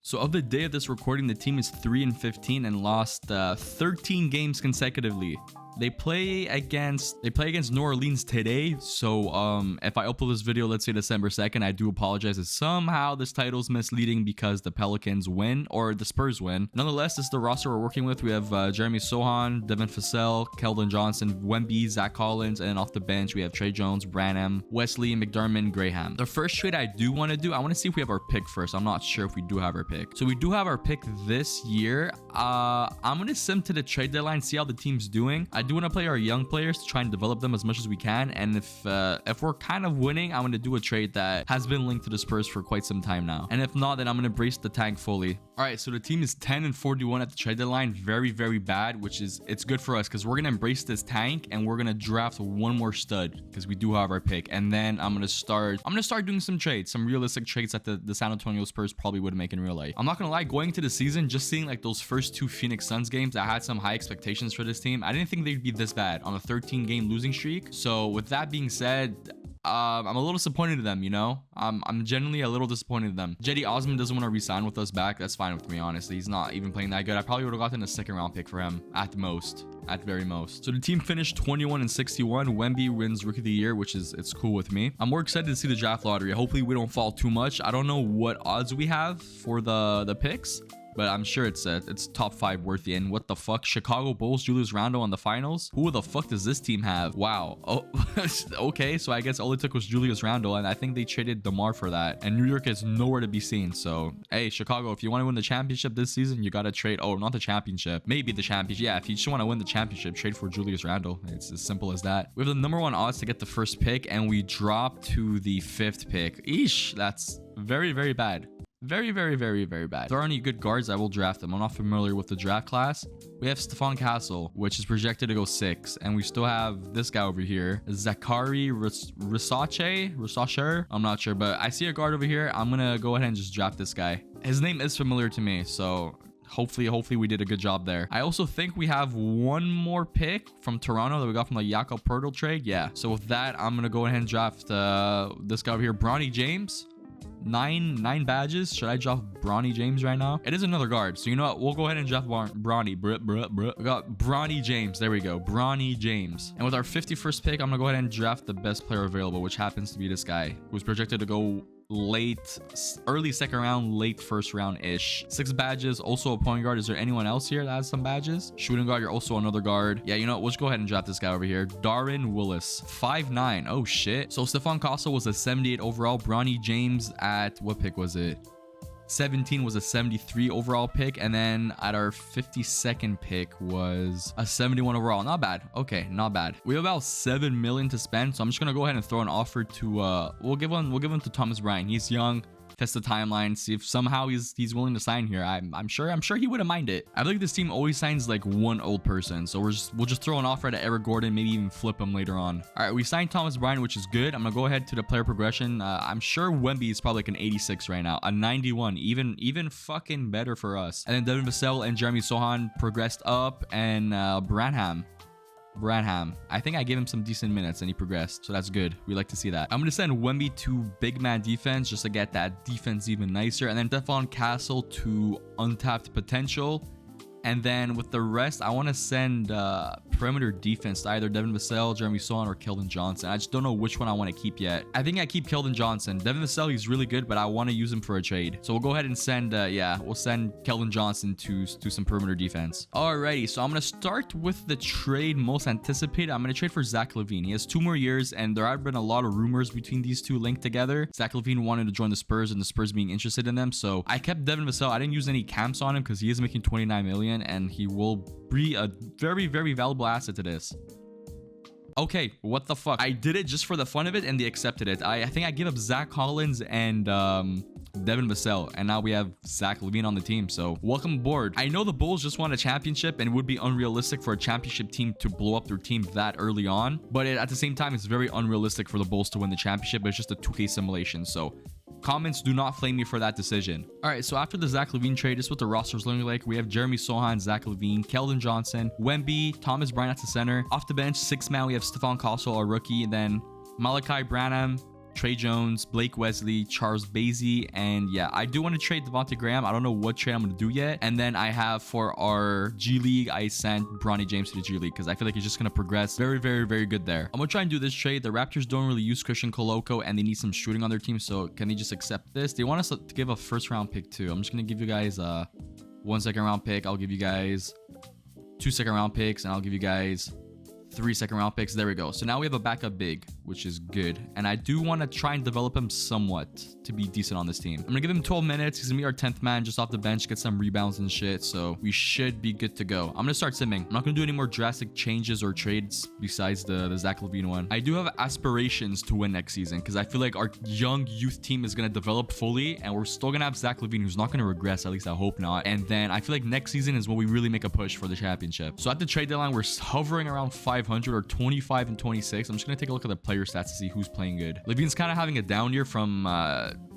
So of the day of this recording, the team is 3-15 and lost 13 games consecutively. They play against New Orleans today. So if I upload this video, let's say December 2nd, I do apologize if somehow this title is misleading because the Pelicans win or the Spurs win. Nonetheless, this is the roster we're working with. We have Jeremy Sohan, Devin Vassell, Keldon Johnson, Wemby, Zach Collins, and then off the bench we have Trey Jones, Branham, Wesley, McDermott, Graham. The first trade I do want to do, I want to see if we have our pick first. I'm not sure if we do have our pick. So we do have our pick this year. I'm gonna sim to the trade deadline, see how the team's doing. I do want to play our young players to try and develop them as much as we can, and if we're kind of winning, I'm going to do a trade that has been linked to the Spurs for quite some time now, and if not, then I'm going to brace the tank fully. All right, so the team is 10-41 at the trade deadline. Very, very bad, which is, it's good for us because we're going to embrace this tank and we're going to draft one more stud because we do have our pick, and then I'm going to start doing some trades, some realistic trades that the San Antonio Spurs probably would make in real life. I'm not going to lie, going into the season, just seeing like those first two Phoenix Suns games, I had some high expectations for this team. I didn't think they'd be this bad on a 13-game losing streak. So with that being said, I'm a little disappointed in them, you know? I'm genuinely a little disappointed in them. Jetty Osman doesn't want to re-sign with us back. That's fine with me, honestly. He's not even playing that good. I probably would have gotten a second-round pick for him at the most. At very most. So the team finished 21-61. Wemby wins Rookie of the Year, which is, it's cool with me. I'm more excited to see the draft lottery. Hopefully we don't fall too much. I don't know what odds we have for the picks, but I'm sure it's top 5 worthy. And what the fuck? Chicago Bulls, Julius Randle on the finals? Who the fuck does this team have? Wow. Oh, okay. So I guess all it took was Julius Randle, and I think they traded DeMar for that. And New York is nowhere to be seen. So, hey, Chicago, if you want to win the championship this season, you got to trade. Oh, not the championship. Maybe the championship. Yeah, if you just want to win the championship, trade for Julius Randle. It's as simple as that. We have the number 1 odds to get the first pick, and we drop to the 5th pick. Eesh, that's very, very bad. Very, very, very, very bad. If there are any good guards, I will draft them. I'm not familiar with the draft class. We have Stephon Castle, which is projected to go 6. And we still have this guy over here, Zachary Risacher. I'm not sure, but I see a guard over here. I'm going to go ahead and just draft this guy. His name is familiar to me, so hopefully we did a good job there. I also think we have one more pick from Toronto that we got from the Jakob Poeltl trade. Yeah. So with that, I'm going to go ahead and draft this guy over here, Bronny James. 9 badges. Should I draft Bronny James right now? It is another guard, so you know what, we'll go ahead and draft Bronny. We got Bronny James. There we go, Bronny James. And with our 51st pick, I'm gonna go ahead and draft the best player available, which happens to be this guy, who's projected to go early second round, late first round ish. 6 badges, also a point guard. Is there anyone else here that has some badges? Shooting guard, you're also another guard. Yeah, you know what, we'll just go ahead and draft this guy over here, Darren Willis, 5'9". Oh shit. So Stephon Castle was a 78 overall. Bronny James at what pick was it? 17 was a 73 overall pick, and then at our 52nd pick was a 71 overall. Not bad. Okay, not bad. We have about 7 million to spend, so I'm just gonna go ahead and throw an offer to we'll give one to Thomas Bryant. He's young. Test the timeline, see if somehow he's willing to sign here. I'm sure he wouldn't mind it. I feel like this team always signs like one old person, so we'll just throw an offer to Eric Gordon, maybe even flip him later on. All right, we signed Thomas Bryant, which is good. I'm gonna go ahead to the player progression. I'm sure Wemby is probably like an 86 right now, a 91, even fucking better for us. And then Devin Vassell and Jeremy Sohan progressed up, and Branham, I think I gave him some decent minutes and he progressed, so that's good. We like to see that. I'm gonna send Wemby to big man defense just to get that defense even nicer, and then Stephon Castle to untapped potential. And then with the rest, I want to send perimeter defense to either Devin Vassell, Jeremy Sohan, or Keldon Johnson. I just don't know which one I want to keep yet. I think I keep Keldon Johnson. Devin Vassell, he's really good, but I want to use him for a trade. So we'll go ahead and send, we'll send Keldon Johnson to some perimeter defense. Alrighty, so I'm going to start with the trade most anticipated. I'm going to trade for Zach LaVine. He has 2 more years, and there have been a lot of rumors between these two linked together. Zach LaVine wanted to join the Spurs, and the Spurs being interested in them. So I kept Devin Vassell. I didn't use any camps on him because he is making 29 million. And he will be a very, very valuable asset to this. Okay, what the fuck? I did it just for the fun of it, and they accepted it. I think I gave up Zach Collins and Devin Vassell, and now we have Zach LaVine on the team, so welcome aboard. I know the Bulls just won a championship, and it would be unrealistic for a championship team to blow up their team that early on, but at the same time, it's very unrealistic for the Bulls to win the championship. It's just a 2K simulation, so comments, do not flame me for that decision. All right, so after the Zach LaVine trade, this is what the roster's looking like. We have Jeremy Sohan, Zach LaVine, Keldon Johnson, Wemby, Thomas Bryant at the center. Off the bench, 6 man, we have Stephon Castle, our rookie, and then Malachi Branham, Trey Jones, Blake Wesley, Charles Basie, and yeah, I do want to trade Devontae Graham. I don't know what trade I'm going to do yet. And then I have for our G League, I sent Bronny James to the G League because I feel like he's just going to progress very, very, very good there. I'm going to try and do this trade. The Raptors don't really use Christian Coloco and they need some shooting on their team. So can they just accept this? They want us to give a first round pick too. I'm just going to give you guys 1 second round pick. I'll give you guys 2 second round picks and I'll give you guys 3 second round picks. There we go. So now we have a backup big, which is good. And I do want to try and develop him somewhat to be decent on this team. I'm going to give him 12 minutes. He's going to be our 10th man just off the bench, get some rebounds and shit. So we should be good to go. I'm going to start simming. I'm not going to do any more drastic changes or trades besides the Zach LaVine one. I do have aspirations to win next season because I feel like our young youth team is going to develop fully and we're still going to have Zach LaVine who's not going to regress. At least I hope not. And then I feel like next season is when we really make a push for the championship. So at the trade deadline, we're hovering around 500 or 25 and 26. I'm just going to take a look at the player stats to see who's playing good. LaVine's kind of having a down year from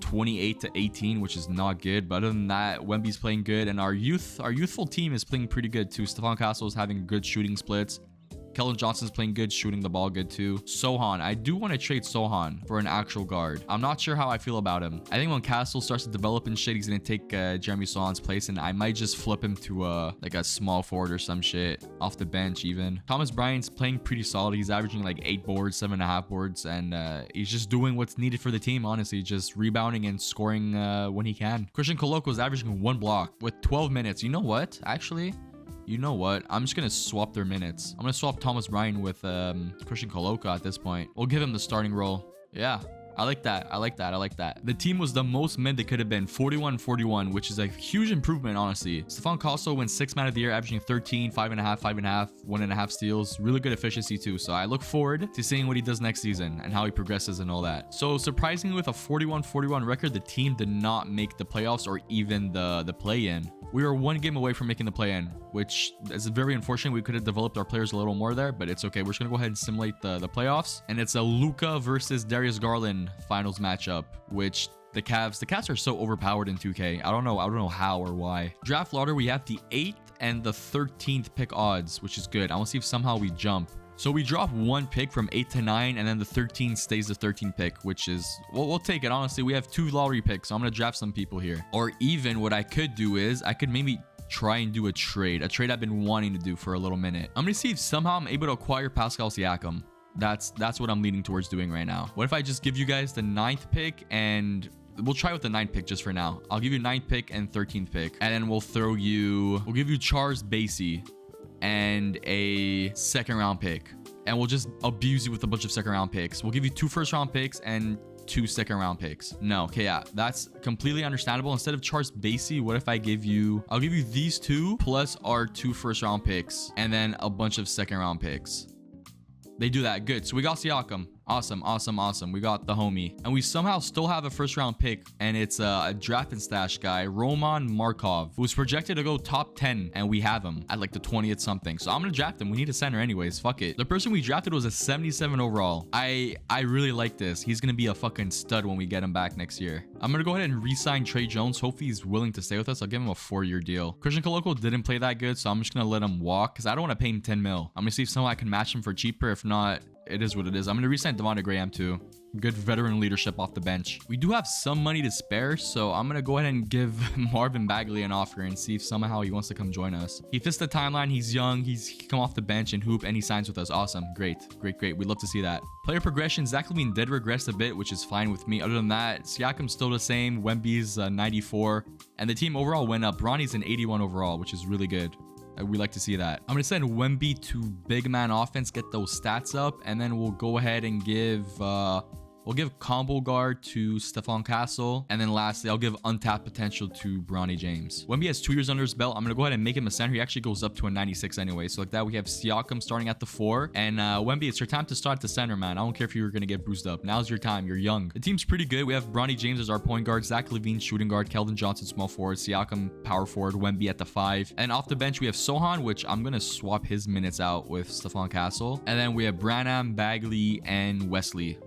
28 to 18, which is not good. But other than that, Wemby's playing good. And our youthful team is playing pretty good too. Stephon Castle is having good shooting splits. Keldon Johnson's playing good, shooting the ball good too. Sohan, I do want to trade Sohan for an actual guard. I'm not sure how I feel about him. I think when Castle starts to develop and shit, he's going to take Jeremy Sohan's place and I might just flip him to like a small forward or some shit off the bench even. Thomas Bryant's playing pretty solid. He's averaging like 8 boards, 7.5 boards, and he's just doing what's needed for the team, honestly, just rebounding and scoring when he can. Christian Coloco is averaging 1 block with 12 minutes. You know what? Actually, you know what? I'm just going to swap their minutes. I'm going to swap Thomas Bryant with Christian Coloco at this point. We'll give him the starting role. Yeah. I like that. I like that. I like that. The team was the most mid they could have been, 41-41, which is a huge improvement, honestly. Stephon Castle wins 6th man of the year, averaging 13, 5.5, 5.5, 1.5 steals. Really good efficiency too. So I look forward to seeing what he does next season and how he progresses and all that. So surprisingly, with a 41-41 record, the team did not make the playoffs or even the play-in. We were 1 game away from making the play-in, which is very unfortunate. We could have developed our players a little more there, but it's okay. We're just going to go ahead and simulate the playoffs. And it's a Luka versus Darius Garland finals matchup, which the Cavs are so overpowered in 2K. I don't know how or why. Draft lottery, we have the 8th and the 13th pick odds, which is good. I want to see if somehow we jump. So we drop 1 pick from 8 to 9, and then the 13 stays the 13th pick, which is, we'll take it. Honestly, we have 2 lottery picks, so I'm going to draft some people here. Or even what I could do is I could maybe try and do a trade I've been wanting to do for a little minute. I'm going to see if somehow I'm able to acquire Pascal Siakam. That's what I'm leaning towards doing right now. What if I just give you guys the 9th pick and we'll try with the 9th pick just for now. I'll give you 9th pick and 13th pick, and then we'll give you Charles Basie and a 2nd round pick, and we'll just abuse you with a bunch of 2nd round picks. We'll give you 2 1st round picks and 2 2nd round picks. No, okay, yeah, that's completely understandable. Instead of Charles Basie, what if I'll give you these 2 plus our 2 1st round picks and then a bunch of 2nd round picks. They do that. Good. So we got Siakam. Awesome. We got the homie. And we somehow still have a 1st round pick. And it's a draft and stash guy, Roman Markov, who's projected to go top 10. And we have him at like the 20th something. So I'm going to draft him. We need a center anyways. Fuck it. The person we drafted was a 77 overall. I really like this. He's going to be a fucking stud when we get him back next year. I'm going to go ahead and re-sign Trey Jones. Hopefully he's willing to stay with us. I'll give him a 4-year deal. Christian Coloco didn't play that good, so I'm just going to let him walk because I don't want to pay him 10 mil. I'm going to see if somehow I can match him for cheaper. If not, it is what it is. I'm going to re-sign Devontae Graham too. Good veteran leadership off the bench. We do have some money to spare, so I'm going to go ahead and give Marvin Bagley an offer and see if somehow he wants to come join us. He fits the timeline. He's young. He can come off the bench and hoop, and he signs with us. Awesome. Great. We'd love to see that. Player progression, Zach LaVine did regress a bit, which is fine with me. Other than that, Siakam's still the same. Wemby's 94, and the team overall went up. Bronny's an 81 overall, which is really good. We like to see that. I'm going to send Wemby to big man offense, get those stats up, and then we'll go ahead and give combo guard to Stephon Castle, and then lastly, I'll give untapped potential to Bronny James. Wemby has 2 years under his belt. I'm going to go ahead and make him a center. He actually goes up to a 96 anyway. So like that, we have Siakam starting at the 4, and Wemby, it's your time to start at the center, man. I don't care if you were going to get bruised up. Now's your time. You're young. The team's pretty good. We have Bronny James as our point guard, Zach LaVine shooting guard, Keldon Johnson small forward, Siakam power forward, Wemby at the 5, and off the bench we have Sohan, which I'm going to swap his minutes out with Stephon Castle, and then we have Branham, Bagley, and Wesley.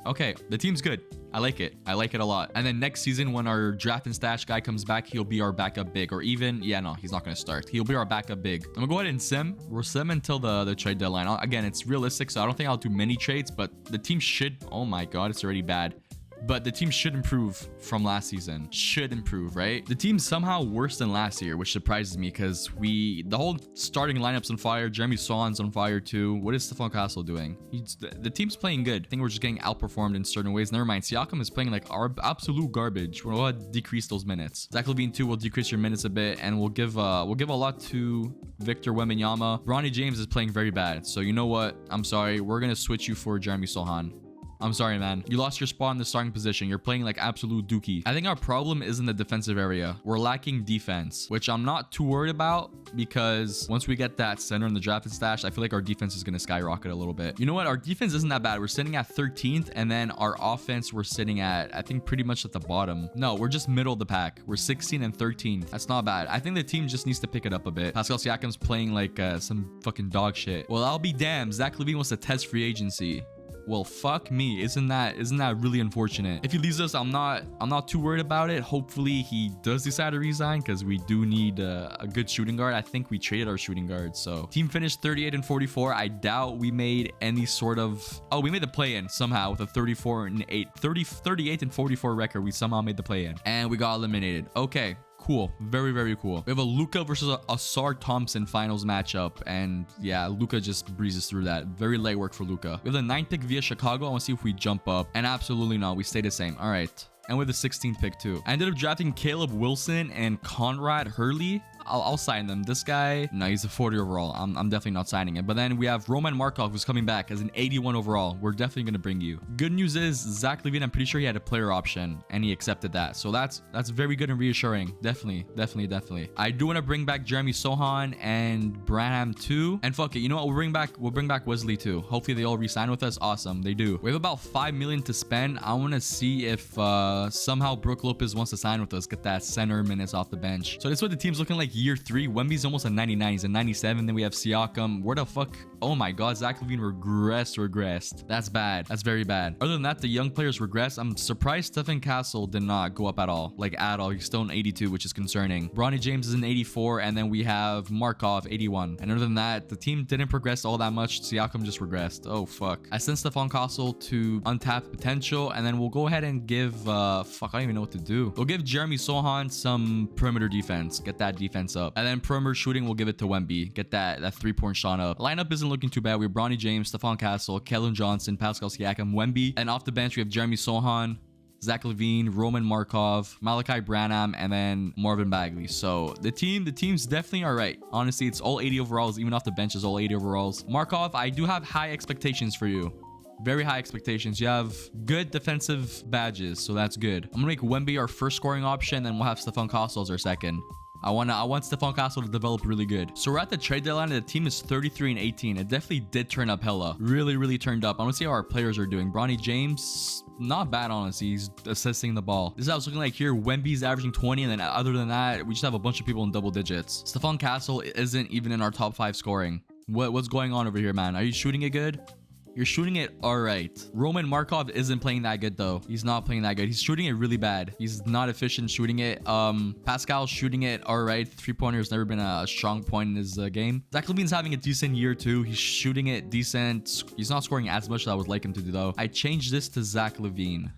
Okay, the team's good. I like it. I like it a lot. And then next season, when our draft and stash guy comes back, he'll be our backup big. Or even, yeah, no, he's not going to start. He'll be our backup big. I'm going to go ahead and sim. We'll sim until the trade deadline. Again, it's realistic, so I don't think I'll do many trades, but the team should... Oh my God, it's already bad. But the team should improve from last season. Should improve, right? The team's somehow worse than last year, which surprises me because the whole starting lineup's on fire. Jeremy Sohan's on fire too. What is Stephon Castle doing? The team's playing good. I think we're just getting outperformed in certain ways. Never mind. Siakam is playing like our absolute garbage. We'll go ahead and decrease those minutes. Zach LaVine too will decrease your minutes a bit, and we'll give a lot to Victor Wembanyama. Bronny James is playing very bad. So you know what? I'm sorry. We're gonna switch you for Jeremy Sohan. I'm sorry, man. You lost your spot in the starting position. You're playing like absolute dookie. I think our problem is in the defensive area. We're lacking defense, which I'm not too worried about because once we get that center in the drafted stash, I feel like our defense is going to skyrocket a little bit. You know what? Our defense isn't that bad. We're sitting at 13th, and then our offense, we're sitting at, I think, pretty much at the bottom. No, we're just middle of the pack. We're 16 and 13th. That's not bad. I think the team just needs to pick it up a bit. Pascal Siakam's playing like some fucking dog shit. Well, I'll be damned. Zach LaVine wants to test free agency. Well, fuck me. Isn't that really unfortunate? If he leaves us, I'm not too worried about it. Hopefully he does decide to resign because we do need a good shooting guard. I think we traded our shooting guard. So team finished 38 and 44. I doubt we made any sort of... Oh, we made the play-in somehow with a 38 and 44 record. We somehow made the play-in and we got eliminated. Okay. Cool. Very, very cool. We have a Luka versus a Asar Thompson finals matchup. And yeah, Luka just breezes through that. Very light work for Luka. We have the 9th pick via Chicago. I want to see if we jump up. And absolutely not. We stay the same. All right. And with the 16th pick too. I ended up drafting Caleb Wilson and Conrad Hurley. I'll sign them. This guy, no, he's a 40 overall. I'm definitely not signing him. But then we have Roman Markov, who's coming back as an 81 overall. We're definitely going to bring you. Good news is Zach LaVine, I'm pretty sure he had a player option and he accepted that. So that's very good and reassuring. Definitely. I do want to bring back Jeremy Sohan and Branham too. And fuck it. You know what? We'll bring back Wesley too. Hopefully they all re-sign with us. Awesome. They do. We have about 5 million to spend. I want to see if somehow Brook Lopez wants to sign with us. Get that center minutes off the bench. So this is what the team's looking like year 3. Wemby's almost a 99. He's a 97. Then we have Siakam. Where the fuck? Oh my God. Zach LaVine regressed. That's bad. That's very bad. Other than that, the young players regress. I'm surprised Stephon Castle did not go up at all. Like at all. He's still an 82, which is concerning. Bronny James is an 84. And then we have Markov, 81. And other than that, the team didn't progress all that much. Siakam just regressed. Oh fuck. I sent Stephon Castle to untapped potential. And then we'll go ahead and give fuck, I don't even know what to do. We'll give Jeremy Sohan some perimeter defense. Get that defense up. And then perimeter shooting, we'll give it to Wemby. Get that 3-point shot up. Lineup isn't looking too bad. We have Bronny James, Stephon Castle, Kellen Johnson, Pascal Siakam, Wemby. And off the bench, we have Jeremy Sohan, Zach LaVine, Roman Markov, Malachi Branham, and then Marvin Bagley. So the team's definitely all right. Honestly, it's all 80 overalls. Even off the bench is all 80 overalls. Markov, I do have high expectations for you. Very high expectations. You have good defensive badges, so that's good. I'm gonna make Wemby our first scoring option, then we'll have Stephon Castle as our second. I want Stephon Castle to develop really good. So we're at the trade deadline and the team is 33 and 18. It definitely did turn up hella. Really turned up. I want to see how our players are doing. Bronny James, not bad, honestly. He's assisting the ball. This is how it's looking like here. Wemby's averaging 20, and then other than that, we just have a bunch of people in double digits. Stephon Castle isn't even in our top 5 scoring. What's going on over here, man? Are you shooting it good? You're shooting it all right. Roman Markov isn't playing that good though. He's not playing that good. He's shooting it really bad. He's not efficient shooting it. Pascal's shooting it all right. 3-pointer has never been a strong point in his game. Zach LaVine's having a decent year too. He's shooting it decent. He's not scoring as much as I would like him to do though. I changed this to Zach LaVine.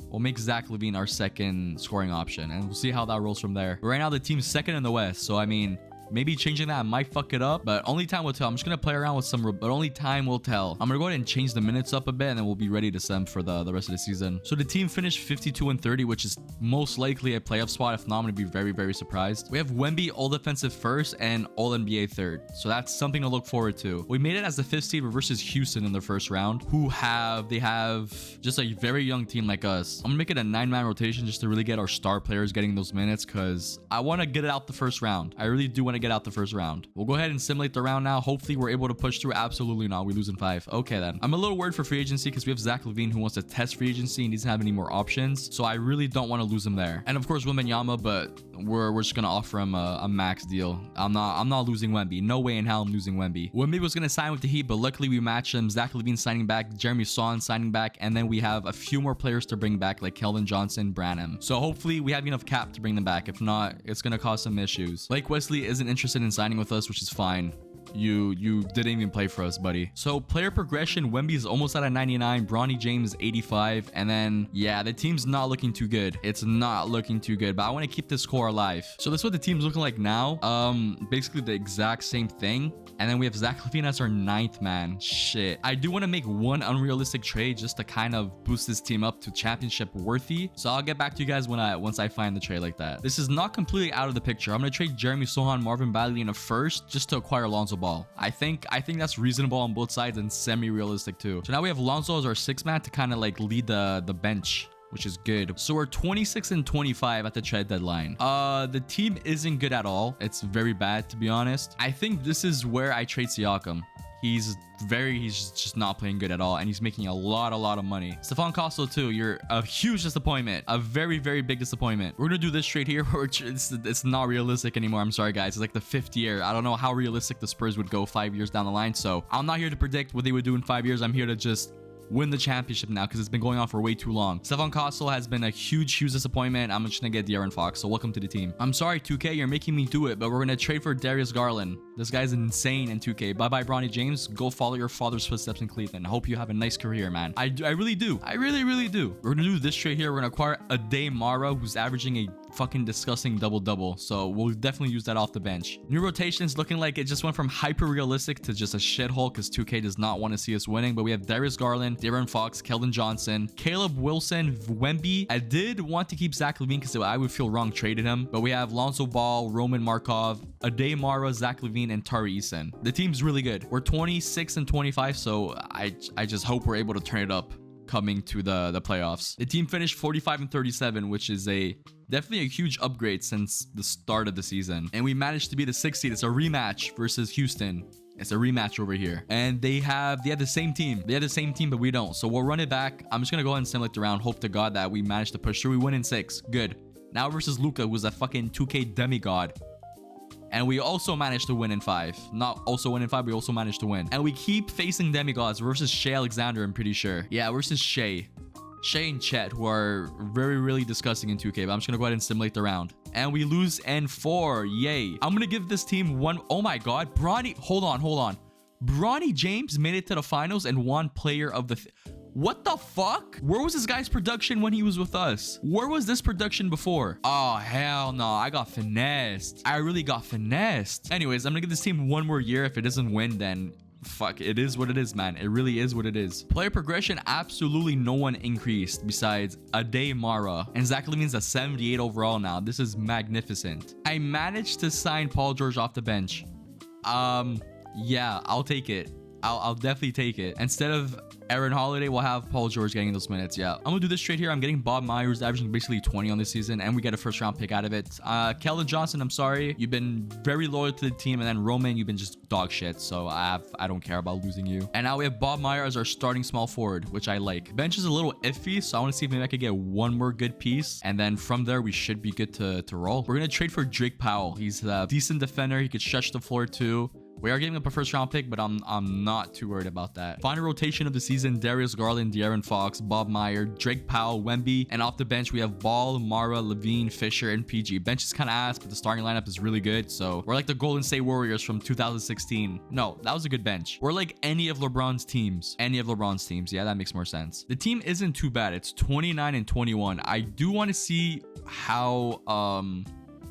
We'll make Zach LaVine our second scoring option and we'll see how that rolls from there. But right now the team's second in the West. So I mean, maybe changing that might fuck it up, but only time will tell. I'm just gonna play around with some, but only time will tell. I'm gonna go ahead and change the minutes up a bit, and then we'll be ready to sim for the rest of the season. So the team finished 52 and 30, which is most likely a playoff spot. If not, I'm gonna be very surprised. We have Wemby all defensive first and all NBA third, so that's something to look forward to. We made it as the 5th seed versus Houston in the first round, they have just a very young team like us. I'm gonna make it a 9-man rotation just to really get our star players getting those minutes, because I want to get it out the first round. I really do want to want to get out the first round. We'll go ahead and simulate the round now. Hopefully we're able to push through. Absolutely not. We lose in 5. Okay then. I'm a little worried for free agency because we have Zach LaVine who wants to test free agency and doesn't have any more options. So I really don't want to lose him there. And of course Wembanyama, but we're just gonna offer him a max deal. I'm not losing Wemby. No way in hell I'm losing Wemby. Wemby was gonna sign with the Heat, but luckily we matched him. Zach LaVine signing back, Jeremy Sohan signing back, and then we have a few more players to bring back like Keldon Johnson, Branham. So hopefully we have enough cap to bring them back. If not, it's gonna cause some issues. Blake Wesley isn't interested in signing with us, which is fine. You didn't even play for us, buddy. So player progression, Wemby is almost at a 99, Bronny James 85, and then yeah, the team's not looking too good. It's not looking too good, but I want to keep this core alive. So this is what the team's looking like now. Basically the exact same thing. And then we have Zach LaVine as our 9th man. Shit. I do want to make one unrealistic trade just to kind of boost this team up to championship worthy. So I'll get back to you guys once I find the trade like that. This is not completely out of the picture. I'm going to trade Jeremy Sohan, Marvin Bagley in a first just to acquire Lonzo Ball. I think that's reasonable on both sides and semi-realistic too. So now we have Lonzo as our 6th man to kind of like lead the bench, which is good. So we're 26 and 25 at the trade deadline. The team isn't good at all. It's very bad, to be honest. I think this is where I trade Siakam. He's just not playing good at all, and he's making a lot of money. Stephon Costello too, you're a huge disappointment, a very big disappointment. We're gonna do this trade here where it's not realistic anymore. I'm sorry guys, it's like the 5th year. I don't know how realistic the Spurs would go 5 years down the line, so I'm not here to predict what they would do in 5 years. I'm here to just win the championship now because it's been going on for way too long. Stephon Costello has been a huge disappointment. I'm just gonna get De'Aaron Fox, so welcome to the team. I'm sorry 2K, you're making me do it, but we're gonna trade for Darius Garland. This guy's insane in 2K. Bye Bronny James. Go follow your father's footsteps in Cleveland. I hope you have a nice career, man. I really do. I really do. We're gonna do this trade here. We're gonna acquire Ade Mara, who's averaging a fucking disgusting double-double, so we'll definitely use that off the bench. New rotations looking like it just went from hyper realistic to just a shithole because 2K does not want to see us winning. But we have Darius Garland, De'Aaron Fox, Keldon Johnson, Caleb Wilson, Wemby. I did want to keep Zach LaVine because I would feel wrong trading him, but we have Lonzo Ball, Roman Markov, Ade Mara, Zach LaVine, and Tari Eason. The team's really good. We're 26 and 25, so I just hope we're able to turn it up coming to the playoffs. The team finished 45 and 37, which is definitely a huge upgrade since the start of the season. And we managed to be the 6th seed. It's a rematch versus Houston. It's a rematch over here. And they have the same team. They have the same team, but we don't. So we'll run it back. I'm just going to go ahead and simulate the round. Hope to God that we manage to push through. We win in 6. Good. Now versus Luka, who's a fucking 2K demigod. And we also managed to win in 5. Not also win in 5, we also managed to win. And we keep facing demigods versus Shea Alexander, I'm pretty sure. Yeah, versus Shea and Chet, who are really disgusting in 2K. But I'm just gonna go ahead and simulate the round. And we lose in 4. Yay. I'm gonna give this team one. Oh my god. Hold on. Bronny James made it to the finals and won player of the what the fuck? Where was this guy's production when he was with us? Where was this production before? Oh, hell no. I got finessed. I really got finessed. Anyways, I'm gonna give this team one more year. If it doesn't win, then fuck, it is what it is, man. It really is what it is. Player progression, absolutely no one increased besides Ade Mara. And Zach LaVine's a 78 overall now. This is magnificent. I managed to sign Paul George off the bench. Yeah, I'll take it. I'll definitely take it. Instead of Aaron Holiday, we'll have Paul George getting those minutes. Yeah, I'm gonna do this straight here. I'm getting Bob Myers, averaging basically 20 on this season, and we get a first-round pick out of it. Keldon Johnson, I'm sorry, you've been very loyal to the team, and then Roman, you've been just dog shit. So I don't care about losing you. And now we have Bob Myers as our starting small forward, which I like. Bench is a little iffy, so I want to see if maybe I could get one more good piece, and then from there we should be good to roll. We're gonna trade for Drake Powell. He's a decent defender. He could stretch the floor too. We are giving up a first round pick, but I'm not too worried about that. Final rotation of the season: Darius Garland, De'Aaron Fox, Bob Meyer, Drake Powell, Wemby, and off the bench we have Ball, Mara, LaVine, Fisher, and PG. Bench is kind of ass, but the starting lineup is really good. So we're like the Golden State Warriors from 2016. No, that was a good bench. We're like any of LeBron's teams. Yeah, that makes more sense. The team isn't too bad. It's 29 and 21. I do want to see how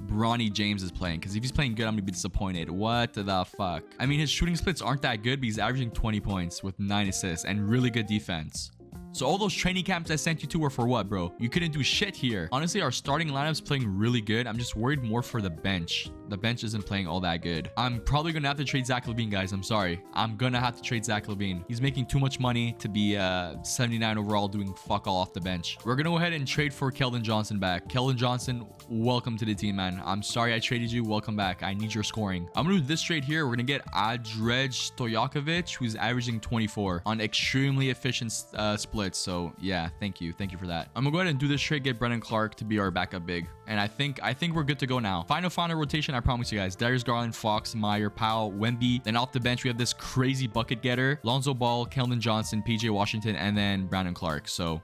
Bronny James is playing, because if he's playing good, I'm gonna be disappointed. What the fuck? I mean, his shooting splits aren't that good, but he's averaging 20 points with 9 assists and really good defense. So all those training camps I sent you to were for what, bro? You couldn't do shit here. Honestly, our starting lineup's playing really good. I'm just worried more for the bench. The bench isn't playing all that good. I'm probably gonna have to trade Zach LaVine, guys. I'm sorry. I'm gonna have to trade Zach LaVine. He's making too much money to be 79 overall doing fuck all off the bench. We're gonna go ahead and trade for Keldon Johnson back. Keldon Johnson, welcome to the team, man. I'm sorry I traded you. Welcome back. I need your scoring. I'm gonna do this trade here. We're gonna get Adrej Stojakovic, who's averaging 24 on extremely efficient splits. So yeah, thank you for that. I'm gonna go ahead and do this trade, get Brendan Clark to be our backup big, and I think we're good to go now. Final rotation, I promise you guys. Darius Garland, Fox, Meyer, Powell, Wemby. Then off the bench we have this crazy bucket getter, Lonzo Ball, Keldon Johnson, PJ Washington, and then Brandon Clark. So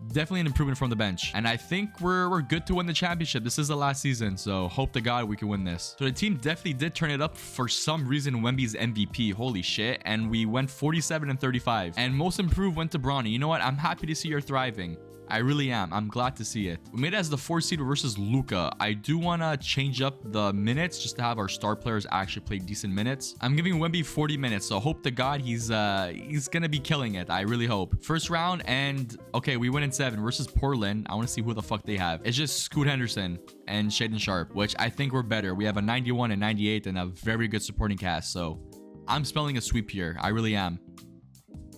definitely an improvement from the bench, and I think we're good to win the championship. This is the last season, so hope to God we can win this. So the team definitely did turn it up. For some reason, Wemby's MVP, holy shit, and we went 47 and 35, and most improved went to Bronny. You know what, I'm happy to see you're thriving. I really am. I'm glad to see it. We made it as the 4th seed versus Luka. I do want to change up the minutes just to have our star players actually play decent minutes. I'm giving Wemby 40 minutes, so hope to God he's gonna be killing it. I really hope. First round, and okay, we win in 7 versus Portland. I want to see who the fuck they have. It's just Scoot Henderson and Shaedon Sharpe, which I think we're better. We have a 91 and 98 and a very good supporting cast, so I'm spelling a sweep here. I really am.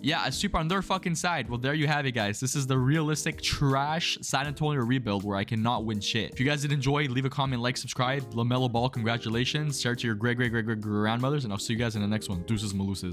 Yeah, a sweep on their fucking side. Well, there you have it, guys. This is the realistic trash San Antonio rebuild where I cannot win shit. If you guys did enjoy, leave a comment, like, subscribe. LaMelo Ball, congratulations. Share it to your great grandmothers, and I'll see you guys in the next one. Deuces Maluses.